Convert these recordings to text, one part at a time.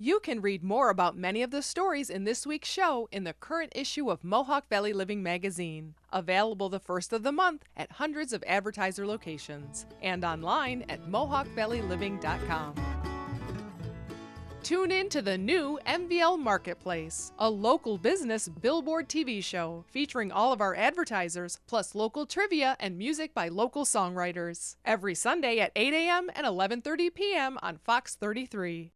You can read more about many of the stories in this week's show in the current issue of Mohawk Valley Living magazine, available the first of the month at hundreds of advertiser locations and online at mohawkvalleyliving.com. Tune in to the new MVL Marketplace, a local business billboard TV show featuring all of our advertisers, plus local trivia and music by local songwriters. Every Sunday at 8 a.m. and 11:30 p.m. on Fox 33.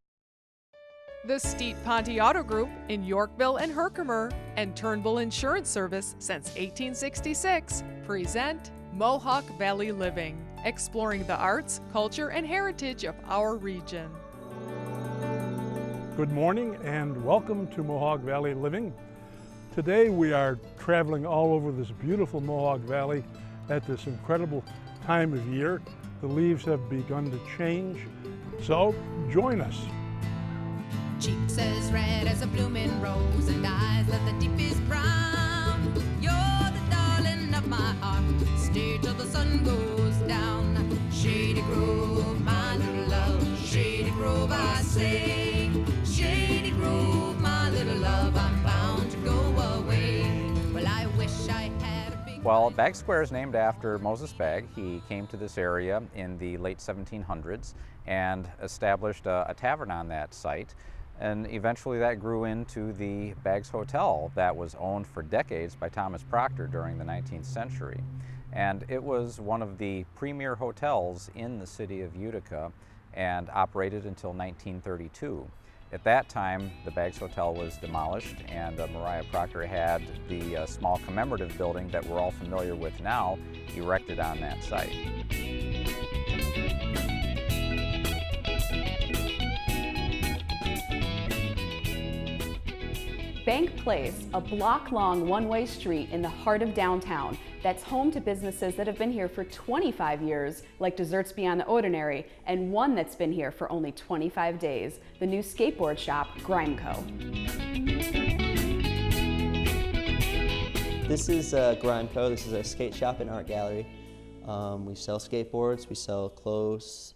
The Steet Ponte Auto Group in Yorkville and Herkimer and Turnbull Insurance Service since 1866 present Mohawk Valley Living, exploring the arts, culture, and heritage of our region. Good morning and welcome to Mohawk Valley Living. Today we are traveling all over this beautiful Mohawk Valley at this incredible time of year. The leaves have begun to change, so join us. Cheeks as red as a blooming rose and eyes like the deepest brown. You're the darling of my heart, stay till the sun goes down. Shady Grove, my little love, Shady Grove I say. Shady Grove, my little love, I'm bound to go away. Well, I wish I had a big... Well, Bagg Square is named after Moses Bagg. He came to this area in the late 1700s and established a tavern on that site. And eventually that grew into the Bagg's Hotel that was owned for decades by Thomas Proctor during the 19th century. And it was one of the premier hotels in the city of Utica and operated until 1932. At that time, the Bagg's Hotel was demolished and Mariah Proctor had the small commemorative building that we're all familiar with now erected on that site. Bank Place, a block-long one-way street in the heart of downtown that's home to businesses that have been here for 25 years, like Desserts Beyond the Ordinary, and one that's been here for only 25 days, the new skateboard shop, Grime Co. This is Grime Co. This is a skate shop and art gallery. We sell skateboards, we sell clothes,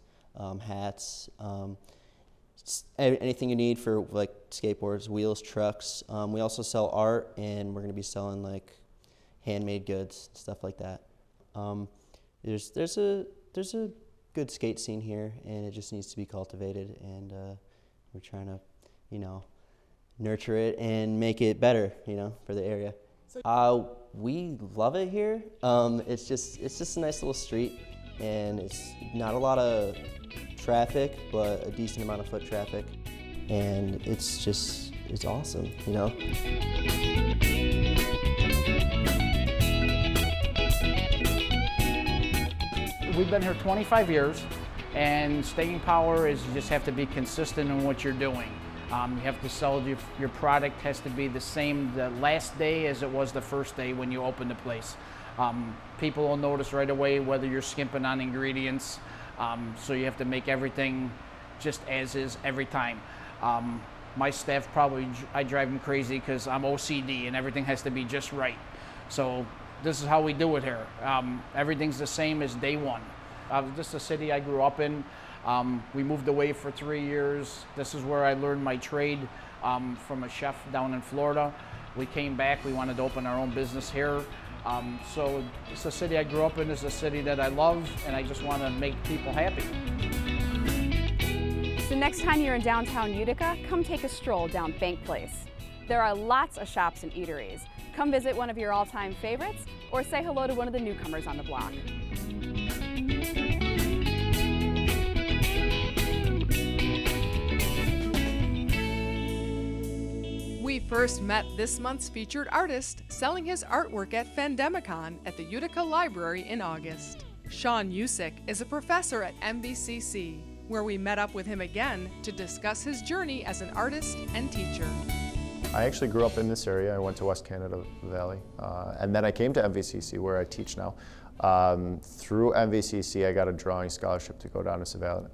hats, anything you need for like skateboards, wheels, trucks. We also sell art, and we're going to be selling like handmade goods, stuff like that. There's a good skate scene here, and it just needs to be cultivated, and we're trying to, nurture it and make it better, for the area. We love it here. It's just a nice little street, and it's not a lot of traffic, but a decent amount of foot traffic, and it's awesome, We've been here 25 years, and staying power is you just have to be consistent in what you're doing. You have to sell your product has to be the same the last day as it was the first day when you open the place. People will notice right away whether you're skimping on ingredients. So you have to make everything just as is every time. My staff I drive them crazy because I'm OCD and everything has to be just right. So this is how we do it here. Everything's the same as day one. This is the city I grew up in. We moved away for 3 years. This is where I learned my trade from a chef down in Florida. We came back, we wanted to open our own business here. So it's a city I grew up in, it's a city that I love, and I just want to make people happy. So next time you're in downtown Utica, come take a stroll down Bank Place. There are lots of shops and eateries. Come visit one of your all-time favorites, or say hello to one of the newcomers on the block. We first met this month's featured artist selling his artwork at Fandemicon at the Utica Library in August. Sean Usick is a professor at MVCC, where we met up with him again to discuss his journey as an artist and teacher. I actually grew up in this area. I went to West Canada Valley, and then I came to MVCC, where I teach now. Through MVCC, I got a drawing scholarship to go down to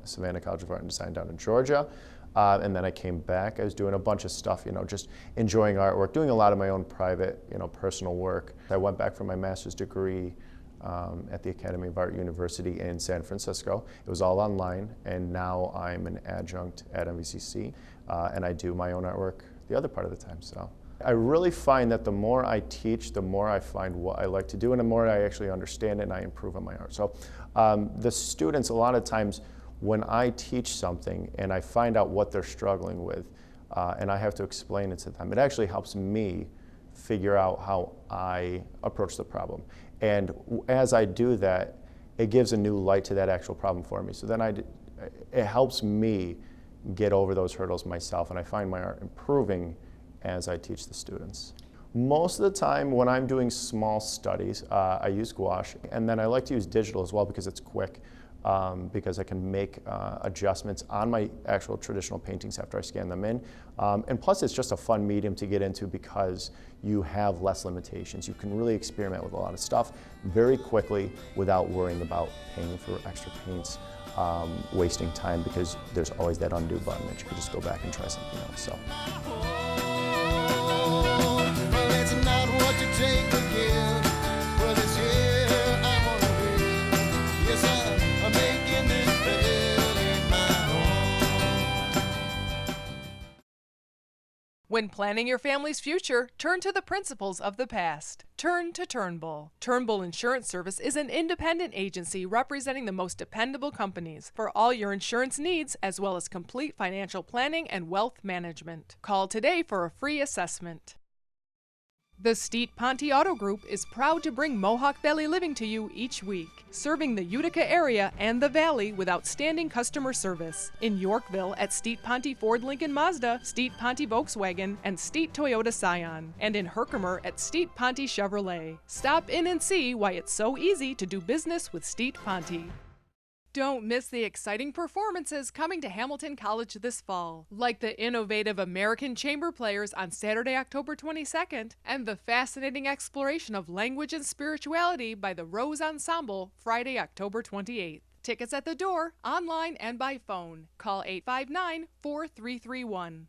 Savannah College of Art and Design down in Georgia. And then I came back. I was doing a bunch of stuff, just enjoying artwork, doing a lot of my own private, personal work. I went back for my master's degree at the Academy of Art University in San Francisco. It was all online, and now I'm an adjunct at MVCC, and I do my own artwork the other part of the time. So I really find that the more I teach, the more I find what I like to do, and the more I actually understand it and I improve on my art. So the students, a lot of times when I teach something and I find out what they're struggling with, and I have to explain it to them, it actually helps me figure out how I approach the problem. And as I do that, it gives a new light to that actual problem for me. So then it helps me get over those hurdles myself, and I find my art improving as I teach the students. Most of the time when I'm doing small studies, I use gouache, and then I like to use digital as well because it's quick, because I can make adjustments on my actual traditional paintings after I scan them in. And plus it's just a fun medium to get into because you have less limitations. You can really experiment with a lot of stuff very quickly without worrying about paying for extra paints, wasting time, because there's always that undo button that you can just go back and try something else. So. When planning your family's future, turn to the principles of the past. Turn to Turnbull. Turnbull Insurance Service is an independent agency representing the most dependable companies for all your insurance needs, as well as complete financial planning and wealth management. Call today for a free assessment. The Steet Ponte Auto Group is proud to bring Mohawk Valley Living to you each week, serving the Utica area and the Valley with outstanding customer service. In Yorkville at Steet Ponte Ford Lincoln Mazda, Steet Ponte Volkswagen, and Steet Toyota Scion. And in Herkimer at Steet Ponte Chevrolet. Stop in and see why it's so easy to do business with Steet Ponte. Don't miss the exciting performances coming to Hamilton College this fall, like the innovative American Chamber Players on Saturday, October 22nd, and the fascinating exploration of language and spirituality by the Rose Ensemble, Friday, October 28th. Tickets at the door, online and by phone. Call 859-4331.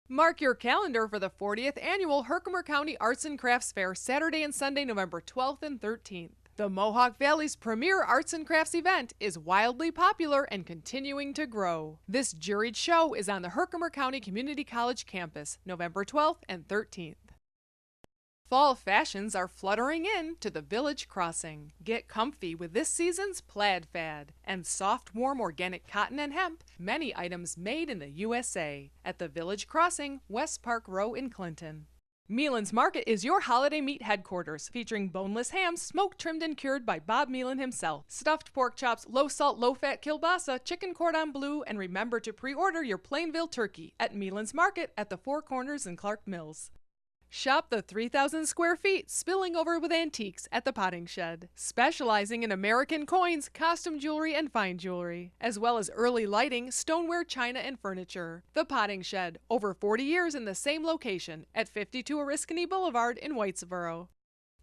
Mark your calendar for the 40th Annual Herkimer County Arts and Crafts Fair, Saturday and Sunday, November 12th and 13th. The Mohawk Valley's premier arts and crafts event is wildly popular and continuing to grow. This juried show is on the Herkimer County Community College campus, November 12th and 13th. Fall fashions are fluttering in to the Village Crossing. Get comfy with this season's plaid fad and soft, warm organic cotton and hemp, many items made in the USA, at the Village Crossing, West Park Row in Clinton. Meelan's Market is your holiday meat headquarters, featuring boneless hams smoked, trimmed, and cured by Bob Meelan himself, stuffed pork chops, low-salt, low-fat kielbasa, chicken cordon bleu, and remember to pre-order your Plainville turkey at Meelan's Market at the Four Corners in Clark Mills. Shop the 3,000 square feet spilling over with antiques at the Potting Shed, specializing in American coins, costume jewelry, and fine jewelry, as well as early lighting, stoneware, china, and furniture. The Potting Shed, over 40 years in the same location at 52 Oriskany Boulevard in Whitesboro.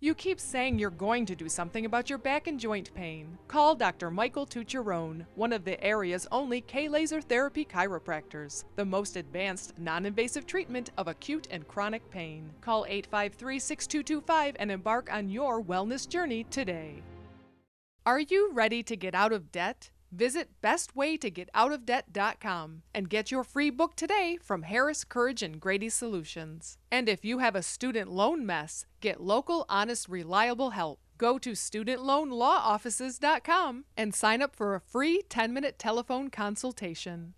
You keep saying you're going to do something about your back and joint pain. Call Dr. Michael Tucherone, one of the area's only K-laser therapy chiropractors, the most advanced, non-invasive treatment of acute and chronic pain. Call 853-6225 and embark on your wellness journey today. Are you ready to get out of debt? Visit bestwaytogetoutofdebt.com and get your free book today from Harris, Courage, and Grady Solutions. And if you have a student loan mess, get local, honest, reliable help. Go to studentloanlawoffices.com and sign up for a free 10-minute telephone consultation.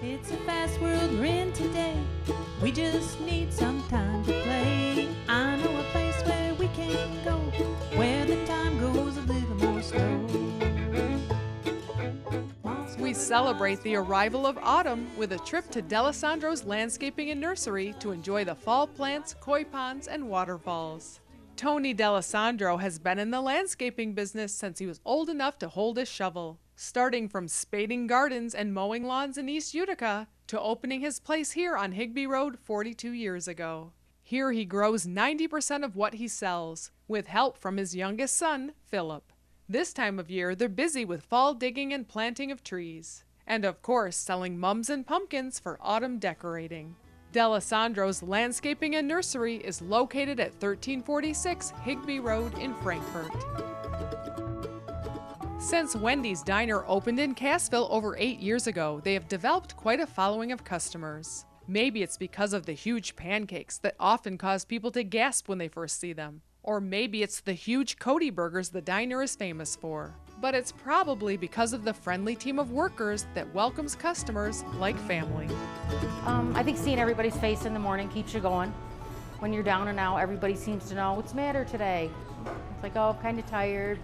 It's a fast world we're in today. We just need some time to play. I know a place where we can go, where the time goes a little more slow. We celebrate the arrival of autumn with a trip to D'Alessandro's Landscaping and Nursery to enjoy the fall plants, koi ponds, and waterfalls. Tony D'Alessandro has been in the landscaping business since he was old enough to hold a shovel, starting from spading gardens and mowing lawns in East Utica to opening his place here on Higbee Road 42 years ago. Here he grows 90% of what he sells, with help from his youngest son, Philip. This time of year, they're busy with fall digging and planting of trees. And of course, selling mums and pumpkins for autumn decorating. D'Alessandro's Landscaping and Nursery is located at 1346 Higbee Road in Frankfort. Since Wendy's Diner opened in Cassville over 8 years ago, they have developed quite a following of customers. Maybe it's because of the huge pancakes that often cause people to gasp when they first see them. Or maybe it's the huge Cody burgers the diner is famous for. But it's probably because of the friendly team of workers that welcomes customers like family. I think seeing everybody's face in the morning keeps you going. When you're down and out, everybody seems to know what's the matter today. It's like, oh, I'm kind of tired,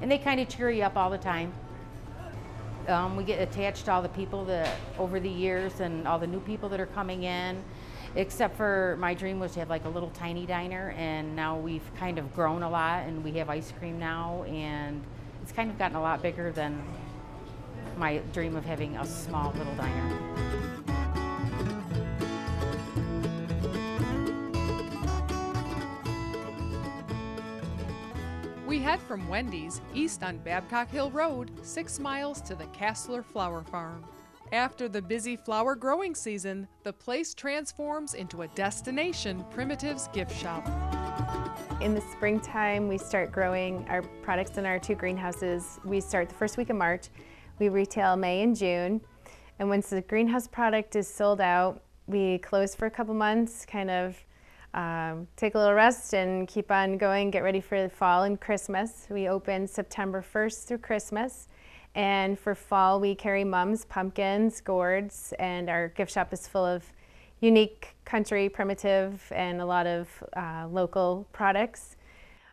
and they kind of cheer you up all the time. We get attached to all the people that over the years and all the new people that are coming in. Except for my dream was to have like a little tiny diner, and now we've kind of grown a lot and we have ice cream now, and it's kind of gotten a lot bigger than my dream of having a small little diner. We head from Wendy's east on Babcock Hill Road, 6 miles to the Castler Flower Farm. After the busy flower growing season, the place transforms into a destination Primitives gift shop. In the springtime, we start growing our products in our 2 greenhouses. We start the first week of March. We retail May and June. And once the greenhouse product is sold out, we close for a couple months, kind of take a little rest and keep on going, get ready for the fall and Christmas. We open September 1st through Christmas. And for fall, we carry mums, pumpkins, gourds, and our gift shop is full of unique country, primitive, and a lot of local products.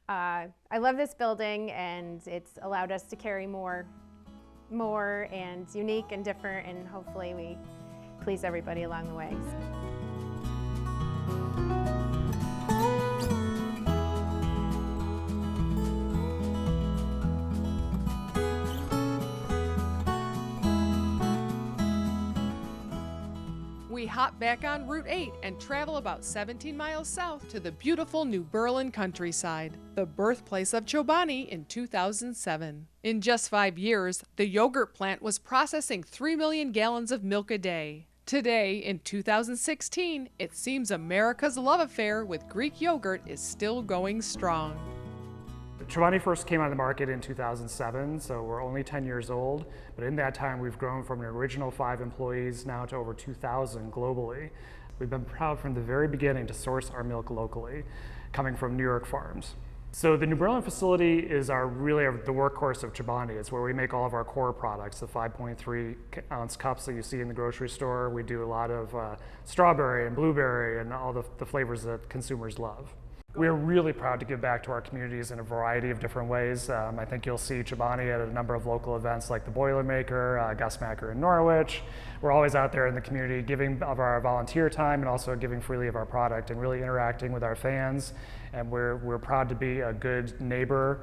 I love this building, and it's allowed us to carry more and unique and different, and hopefully we please everybody along the way. We hop back on Route 8 and travel about 17 miles south to the beautiful New Berlin countryside, the birthplace of Chobani in 2007. In just 5 years, the yogurt plant was processing 3 million gallons of milk a day. Today, in 2016, it seems America's love affair with Greek yogurt is still going strong. Chobani first came on the market in 2007, so we're only 10 years old, but in that time we've grown from an original 5 employees now to over 2,000 globally. We've been proud from the very beginning to source our milk locally, coming from New York farms. So the New Berlin facility is the workhorse of Chobani. It's where we make all of our core products, the 5.3 ounce cups that you see in the grocery store. We do a lot of strawberry and blueberry and all the flavors that consumers love. We're really proud to give back to our communities in a variety of different ways. I think you'll see Chobani at a number of local events like the Boilermaker, Gusmaker in Norwich. We're always out there in the community giving of our volunteer time and also giving freely of our product and really interacting with our fans. And we're proud to be a good neighbor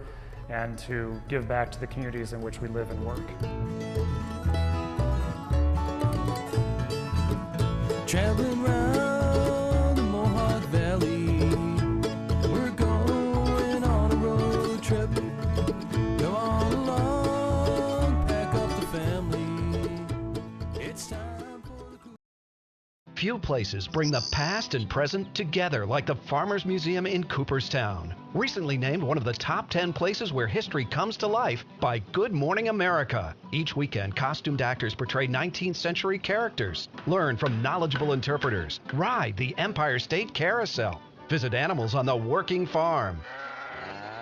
and to give back to the communities in which we live and work. Traveling around the Mohawk Valley. Few places bring the past and present together like the Farmers Museum in Cooperstown. Recently named one of the top 10 places where history comes to life by Good Morning America. Each weekend, costumed actors portray 19th century characters. Learn from knowledgeable interpreters. Ride the Empire State Carousel. Visit animals on the working farm.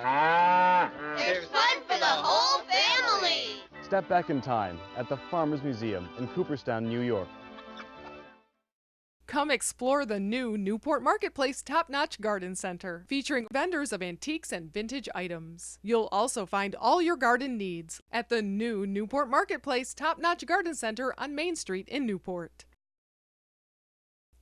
There's fun for the whole family! Step back in time at the Farmers Museum in Cooperstown, New York. Come explore the new Newport Marketplace Top-Notch Garden Center, featuring vendors of antiques and vintage items. You'll also find all your garden needs at the new Newport Marketplace Top-Notch Garden Center on Main Street in Newport.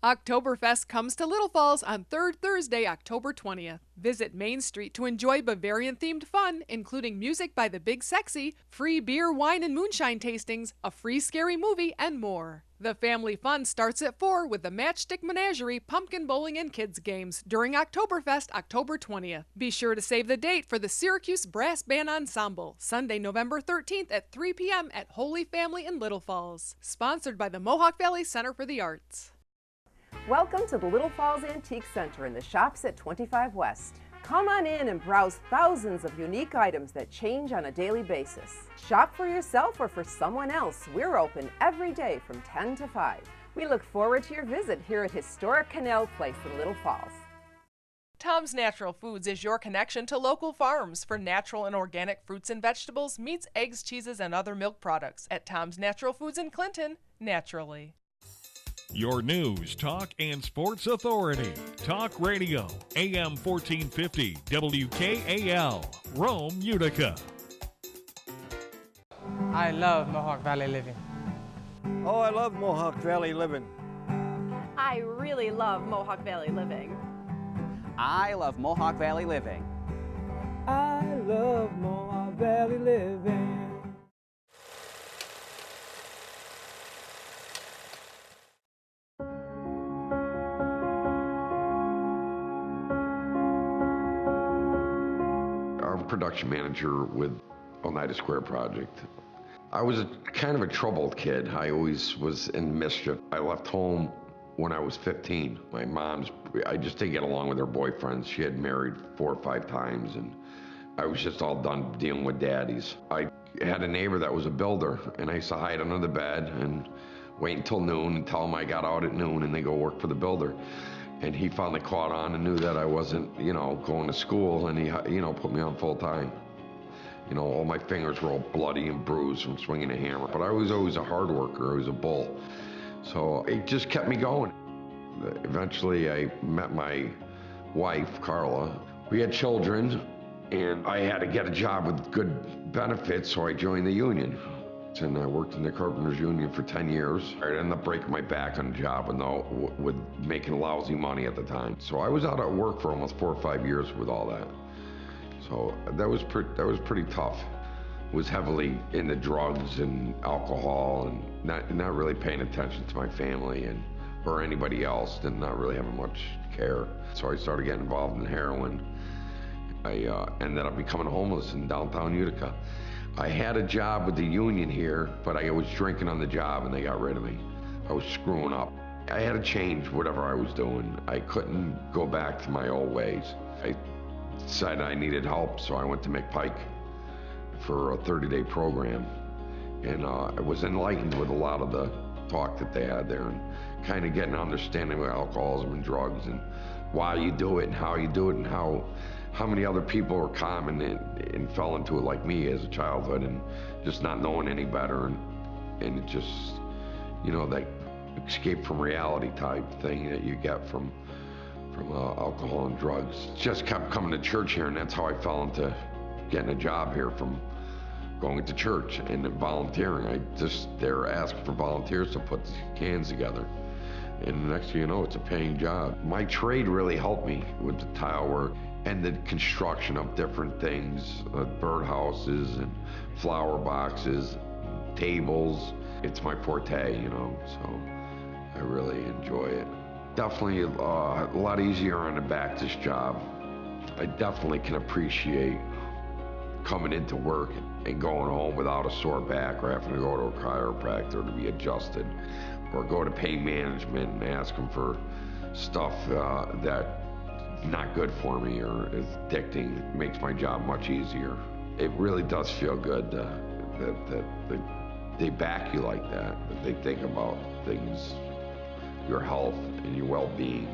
Oktoberfest comes to Little Falls on third Thursday, October 20th. Visit Main Street to enjoy Bavarian-themed fun, including music by the Big Sexy, free beer, wine, and moonshine tastings, a free scary movie, and more. The family fun starts at 4 with the Matchstick Menagerie, pumpkin bowling, and kids games during Oktoberfest, October 20th. Be sure to save the date for the Syracuse Brass Band Ensemble, Sunday, November 13th at 3 p.m. at Holy Family in Little Falls. Sponsored by the Mohawk Valley Center for the Arts. Welcome to the Little Falls Antique Center in the shops at 25 West. Come on in and browse thousands of unique items that change on a daily basis. Shop for yourself or for someone else. We're open every day from 10 to 5. We look forward to your visit here at historic Canal Place in Little Falls. Tom's Natural Foods is your connection to local farms for natural and organic fruits and vegetables, meats, eggs, cheeses, and other milk products at Tom's Natural Foods in Clinton, naturally. Your news, talk, and sports authority. Talk Radio, AM 1450, WKAL, Rome, Utica. I love Mohawk Valley living. Oh, I love Mohawk Valley living. I really love Mohawk Valley living. I love Mohawk Valley living. I love Mohawk Valley living. Production manager with Oneida Square Project. I was kind of a troubled kid. I always was in mischief. I left home when I was 15. I just didn't get along with her boyfriends. She had married 4 or 5 times, and I was just all done dealing with daddies. I had a neighbor that was a builder, and I used to hide under the bed and wait until noon and tell him I got out at noon and then go work for the builder. And he finally caught on and knew that I wasn't, going to school, and he, put me on full time. All my fingers were all bloody and bruised from swinging a hammer. But I was always a hard worker. I was a bull. So it just kept me going. Eventually, I met my wife, Carla. We had children, and I had to get a job with good benefits, so I joined the union. And I worked in the Carpenters Union for 10 years. I ended up breaking my back on the job with making lousy money at the time. So I was out at work for almost 4 or 5 years with all that. So that was pretty tough. Was heavily into drugs and alcohol and not really paying attention to my family or anybody else, and not really having much care. So I started getting involved in heroin. I ended up becoming homeless in downtown Utica. I had a job with the union here, but I was drinking on the job and they got rid of me. I was screwing up. I had to change whatever I was doing. I couldn't go back to my old ways. I decided I needed help, so I went to McPike for a 30-day program. And I was enlightened with a lot of the talk that they had there, and kind of getting an understanding of alcoholism and drugs and why you do it and how you do it, and how many other people are common and fell into it like me as a childhood, and just not knowing any better, and it just, that escape from reality type thing that you get from alcohol and drugs. Just kept coming to church here, and that's how I fell into getting a job here, from going to church and volunteering. They were asking for volunteers to put cans together. And the next thing you know, it's a paying job. My trade really helped me with the tile work and the construction of different things, birdhouses and flower boxes, tables. It's my forte, so I really enjoy it. Definitely a lot easier on the back, this job. I definitely can appreciate coming into work and going home without a sore back, or having to go to a chiropractor to be adjusted, or go to pain management and ask them for stuff that's not good for me or is addicting. It makes my job much easier. It really does feel good that they back you like that they think about things, your health and your well-being,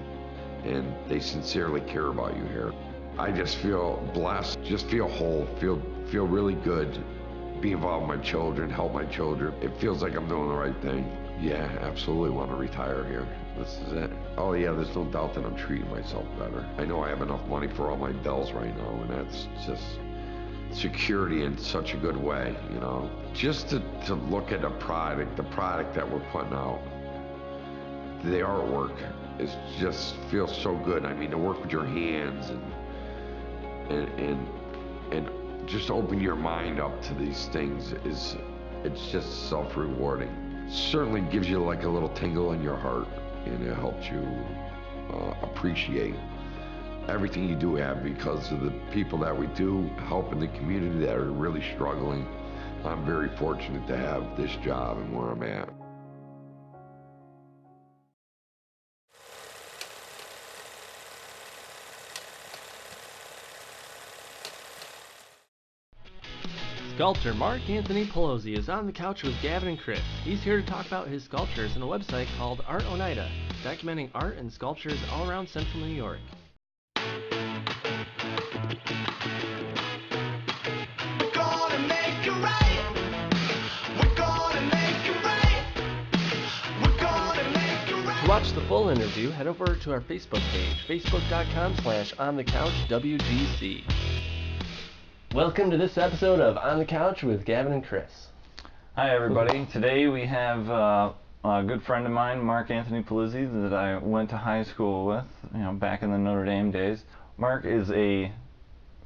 and they sincerely care about you here. I just feel blessed, just feel whole, feel really good, be involved with my children, help my children. It feels like I'm doing the right thing. Yeah, absolutely want to retire here. This is it. Oh yeah, there's no doubt that I'm treating myself better. I know I have enough money for all my bills right now, and that's just security in such a good way, you know. Just to look at the product that we're putting out, the artwork is just feels so good. I mean, to work with your hands and just open your mind up to these things it's just self-rewarding. Certainly gives you like a little tingle in your heart, and it helps you appreciate everything you do have because of the people that we do help in the community that are really struggling. I'm very fortunate to have this job and where I'm at. Sculptor Mark Anthony Pelosi is on the couch with Gavin and Chris. He's here to talk about his sculptures and a website called Art Oneida, documenting art and sculptures all around central New York. To watch the full interview, head over to our Facebook page, facebook.com/onthecouchwgc. Welcome to this episode of On the Couch with Gavin and Chris. Hi everybody. Today we have a good friend of mine, Mark Anthony Pelosi, that I went to high school with, back in the Notre Dame days. Mark is a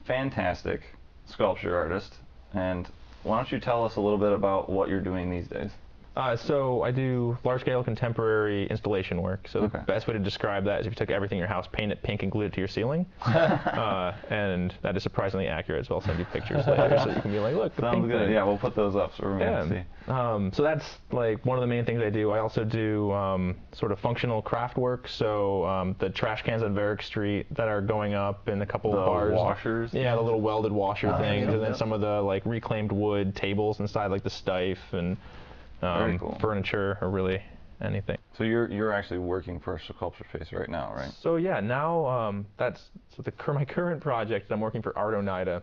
fantastic sculpture artist, and why don't you tell us a little bit about what you're doing these days? So I do large-scale contemporary installation work. So the best way to describe that is if you took everything in your house, paint it pink, and glued it to your ceiling. And that is surprisingly accurate, so I'll send you pictures later so you can be like, look, the Sounds pink good. thing. Yeah, we'll put those up so everyone can see. So that's like one of the main things I do. I also do sort of functional craft work. So the trash cans on Varick Street that are going up in a couple of bars. Washers. Yeah, the little welded washer things, and then some of the like reclaimed wood tables inside, like the Stife and Very cool. furniture, or really anything. So you're actually working for a sculpture space right now, right? So yeah, now my current project. I'm working for Art Oneida,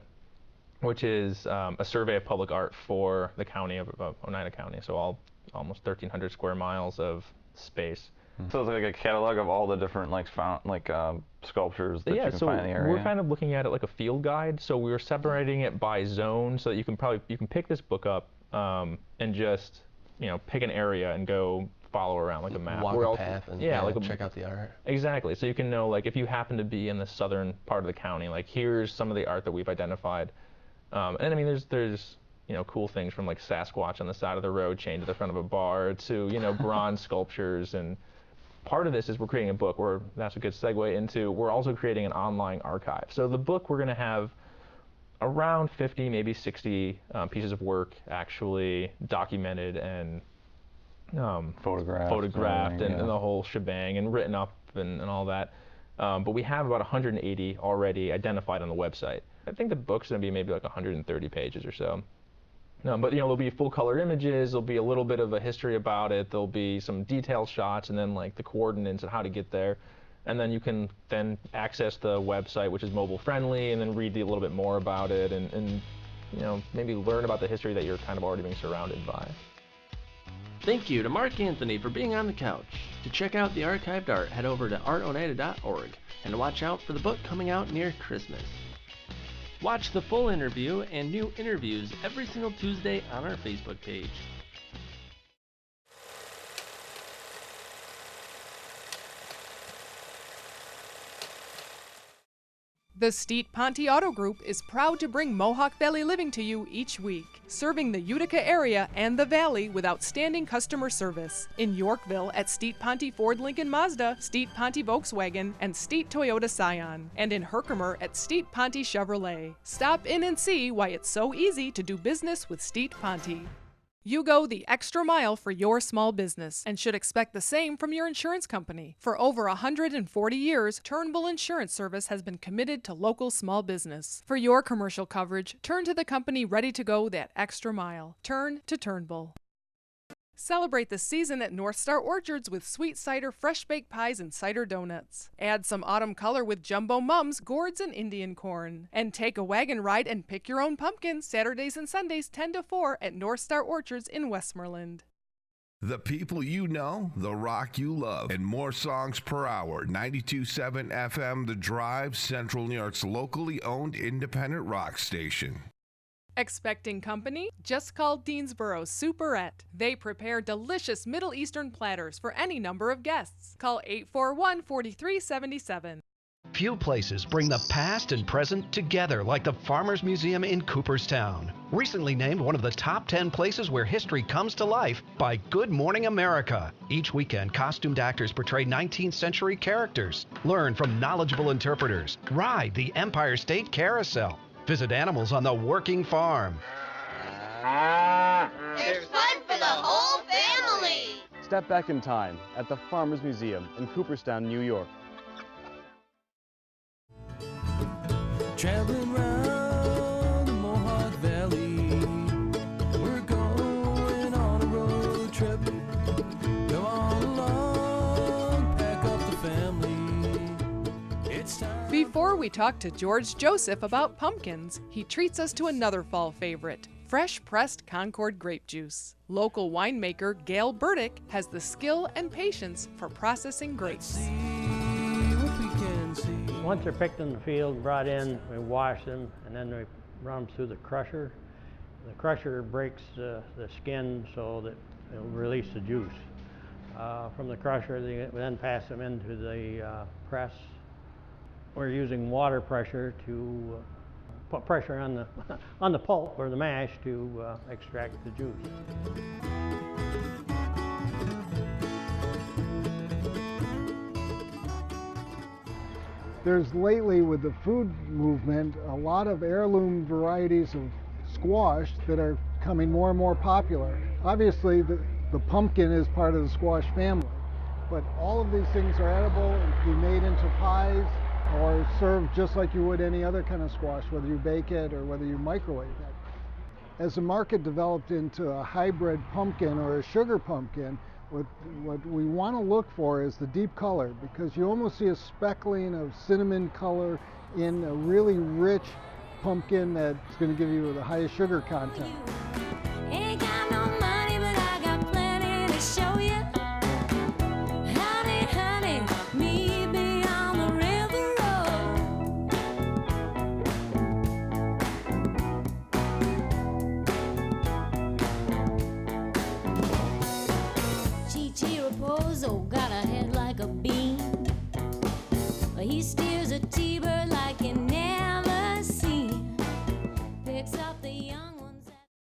which is a survey of public art for the county of Oneida County. So almost 1,300 square miles of space. So it's like a catalog of all the different sculptures that you can find in the area. We're kind of looking at it like a field guide. So we were separating it by zone so that you can pick this book up and just pick an area and go follow around like a map. Walk a path and check out the art. Exactly. So you can know, like, if you happen to be in the southern part of the county, like, here's some of the art that we've identified. And I mean, there's cool things from like Sasquatch on the side of the road chained to the front of a bar to bronze sculptures. And part of this is we're creating a book, or that's a good segue into, we're also creating an online archive. So the book, we're going to have around 50, maybe 60 pieces of work actually documented and photographed and the whole shebang, and written up and all that. But we have about 180 already identified on the website. I think the book's going to be maybe like 130 pages or so. But there'll be full color images, there'll be a little bit of a history about it, there'll be some detailed shots, and then like the coordinates and how to get there. And then you can then access the website, which is mobile friendly, and then read a little bit more about it, and maybe learn about the history that you're kind of already being surrounded by. Thank you to Mark Anthony for being on the couch. To check out the archived art, head over to artoneida.org and watch out for the book coming out near Christmas. Watch the full interview and new interviews every single Tuesday on our Facebook page. The Steet Ponte Auto Group is proud to bring Mohawk Valley Living to you each week, serving the Utica area and the Valley with outstanding customer service. In Yorkville at Steet Ponte Ford Lincoln Mazda, Steet Ponte Volkswagen, and Steet Toyota Scion. And in Herkimer at Steet Ponte Chevrolet. Stop in and see why it's so easy to do business with Steet Ponte. You go the extra mile for your small business and should expect the same from your insurance company. For over 140 years, Turnbull Insurance Service has been committed to local small business. For your commercial coverage, turn to the company ready to go that extra mile. Turn to Turnbull. Celebrate the season at North Star Orchards with sweet cider, fresh baked pies, and cider donuts. Add some autumn color with jumbo mums, gourds, and Indian corn. And take a wagon ride and pick your own pumpkin Saturdays and Sundays 10 to 4 at North Star Orchards in Westmoreland. The people you know, the rock you love, and more songs per hour. 92.7 FM, The Drive, Central New York's locally owned independent rock station. Expecting company? Just call Deansborough Superette. They prepare delicious Middle Eastern platters for any number of guests. Call 841-4377. Few places bring the past and present together like the Farmers Museum in Cooperstown. Recently named one of the top 10 places where history comes to life by Good Morning America. Each weekend, costumed actors portray 19th century characters. Learn from knowledgeable interpreters. Ride the Empire State Carousel. Visit animals on the working farm. There's fun for the whole family. Step back in time at the Farmers Museum in Cooperstown, New York. Traveling round the Mohawk Valley, we're going on a road trip. Come on along, pack up the family. It's time. Before we talk to George Joseph about pumpkins, he treats us to another fall favorite, fresh pressed Concord grape juice. Local winemaker Gail Burdick has the skill and patience for processing grapes. Once they're picked in the field, brought in, we wash them, and then we run them through the crusher. The crusher breaks the skin so that it'll release the juice. From the crusher, we then pass them into the press. We're using water pressure to put pressure on the on the pulp or the mash to extract the juice. There's lately, with the food movement, a lot of heirloom varieties of squash that are becoming more and more popular. Obviously, the pumpkin is part of the squash family, but all of these things are edible and can be made into pies or served just like you would any other kind of squash, whether you bake it or whether you microwave it. As the market developed into a hybrid pumpkin or a sugar pumpkin, what we want to look for is the deep color, because you almost see a speckling of cinnamon color in a really rich pumpkin that's going to give you the highest sugar content.